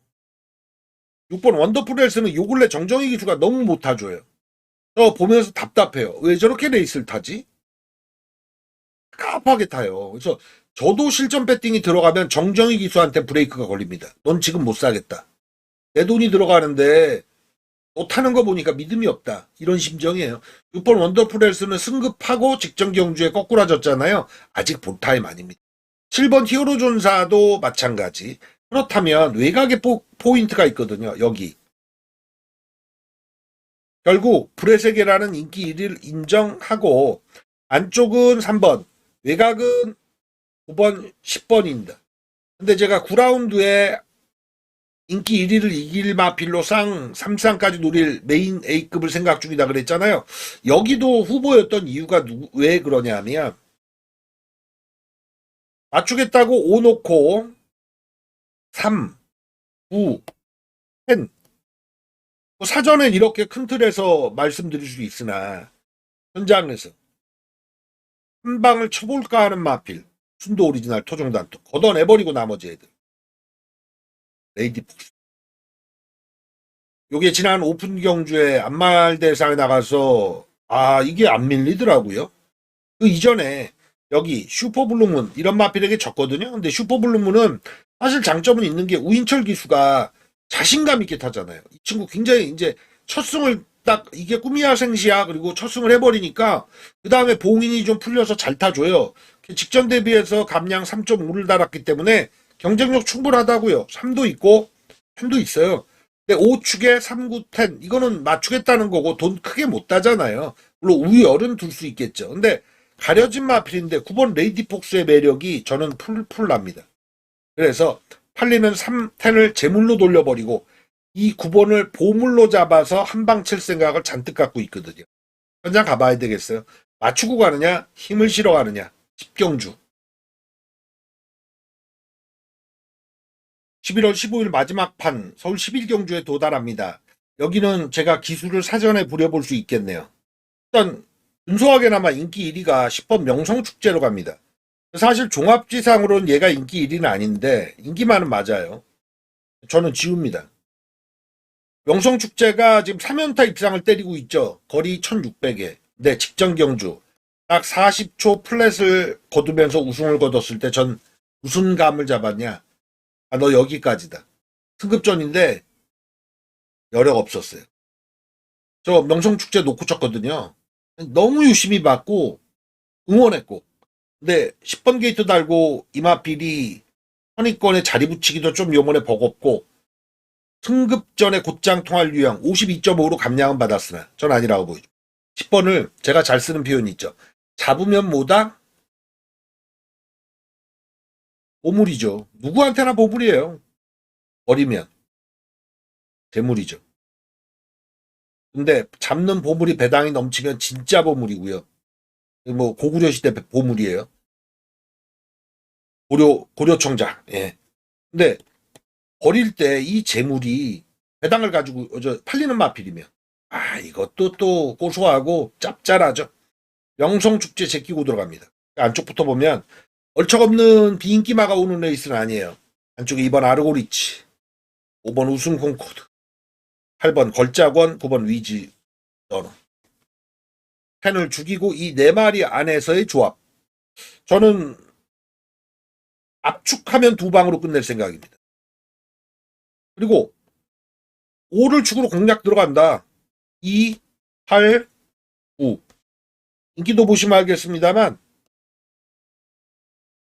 6번 원더풀 헬스는 요 근래 정정희 기수가 너무 못 타줘요. 저 보면서 답답해요. 왜 저렇게 레이스를 타지? 깝하게 타요. 그래서 저도 실전 배팅이 들어가면 정정희 기수한테 브레이크가 걸립니다. 넌 지금 못 사겠다. 내 돈이 들어가는데 너 타는 거 보니까 믿음이 없다. 이런 심정이에요. 6번 원더풀 헬스는 승급하고 직전 경주에 거꾸라졌잖아요. 아직 본타임 아닙니다. 7번 히어로 존사도 마찬가지. 그렇다면 외곽에 포인트가 있거든요. 여기. 결국 불의 세계라는 인기 1위를 인정하고 안쪽은 3번, 외곽은 5번, 10번입니다. 근데 제가 9라운드에 인기 1위를 이길 마필로 3쌍까지 노릴 메인 A급을 생각 중이다 그랬잖아요. 여기도 후보였던 이유가 왜 그러냐면 맞추겠다고 5 놓고 3, 9, 10 사전엔 이렇게 큰 틀에서 말씀드릴 수 있으나 현장에서 한 방을 쳐볼까 하는 마필 순도 오리지널 토종단토 걷어내버리고 나머지 애들 레이디 폭스. 요게 지난 오픈 경주에 안말 대상에 나가서 이게 안 밀리더라고요. 그 이전에 여기 슈퍼블루문 이런 마필에게 졌거든요. 근데 슈퍼블루문은 사실 장점은 있는 게 우인철 기수가 자신감 있게 타잖아요. 이 친구 굉장히 이제 첫 승을 딱 이게 꿈이야 생시야 그리고 첫 승을 해버리니까 그 다음에 봉인이 좀 풀려서 잘 타줘요. 직전 대비해서 감량 3.5를 달았기 때문에 경쟁력 충분하다고요. 3도 있고 10도 있어요. 근데 5축에 3, 9, 10 이거는 맞추겠다는 거고 돈 크게 못 따잖아요. 물론 우열은 둘 수 있겠죠. 근데 가려진 마필인데 9번 레이디 폭스의 매력이 저는 풀납니다. 그래서 팔리는 3, 10을 제물로 돌려버리고 이 9번을 보물로 잡아서 한 방 칠 생각을 잔뜩 갖고 있거든요. 현장 가봐야 되겠어요. 맞추고 가느냐 힘을 실어 가느냐 10경주 11월 15일 마지막 판 서울 11경주에 도달합니다. 여기는 제가 기술을 사전에 부려볼 수 있겠네요. 일단 근소하게나마 인기 1위가 10번 명성축제로 갑니다. 사실 종합지상으로는 얘가 인기 1위는 아닌데 인기만은 맞아요. 저는 지웁니다. 명성축제가 지금 3연타 입상을 때리고 있죠. 거리 1600에. 네, 직전 경주. 딱 40초 플랫을 거두면서 우승을 거뒀을 때 전 무슨 감을 잡았냐. 아, 너 여기까지다. 승급전인데 여력 없었어요. 저 명성축제 놓고 쳤거든요. 너무 유심히 봤고 응원했고. 근데 10번 게이트 달고 이마필이 선입권에 자리 붙이기도 좀 요번에 버겁고 승급전에 곧장 통할 유형 52.5로 감량은 받았으나 전 아니라고 보이죠. 10번을 제가 잘 쓰는 표현이 있죠. 잡으면 뭐다? 보물이죠. 누구한테나 보물이에요. 버리면 재물이죠. 근데 잡는 보물이 배당이 넘치면 진짜 보물이고요. 뭐 고구려 시대 보물이에요. 고려청장. 예. 근데 버릴 때 이 재물이 배당을 가지고 팔리는 마필이면 이것도 또 고소하고 짭짤하죠. 명성축제 제끼고 들어갑니다. 안쪽부터 보면 얼척없는 비인기마가 오는 레이스는 아니에요. 안쪽에 2번 아르고리치, 5번 우승 콩코드, 8번 걸작원, 9번 위지 너너. 펜을 죽이고 이 4마리 안에서의 조합. 저는 압축하면 2방으로 끝낼 생각입니다. 그리고 5를 축으로 공략 들어간다. 2, 8, 9. 인기도 보시면 알겠습니다만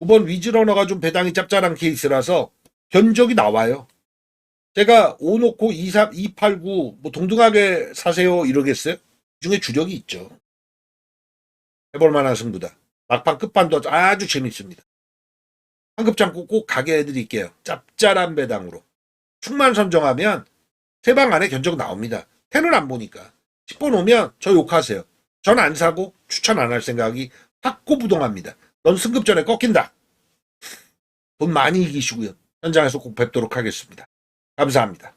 9번 위즈러너가 좀 배당이 짭짤한 케이스라서 견적이 나와요. 제가 5 놓고 2, 3, 2, 8, 9 뭐 동등하게 사세요 이러겠어요? 그 중에 주력이 있죠. 해볼 만한 승부다. 막판 끝판도 아주 재밌습니다. 한급장 꼭 가게 해드릴게요. 짭짤한 배당으로. 축만 선정하면 3방 안에 견적 나옵니다. 10은 안 보니까. 10번 오면 저 욕하세요. 전 안 사고 추천 안 할 생각이 확고부동합니다. 넌 승급 전에 꺾인다. 돈 많이 이기시고요. 현장에서 꼭 뵙도록 하겠습니다. 감사합니다.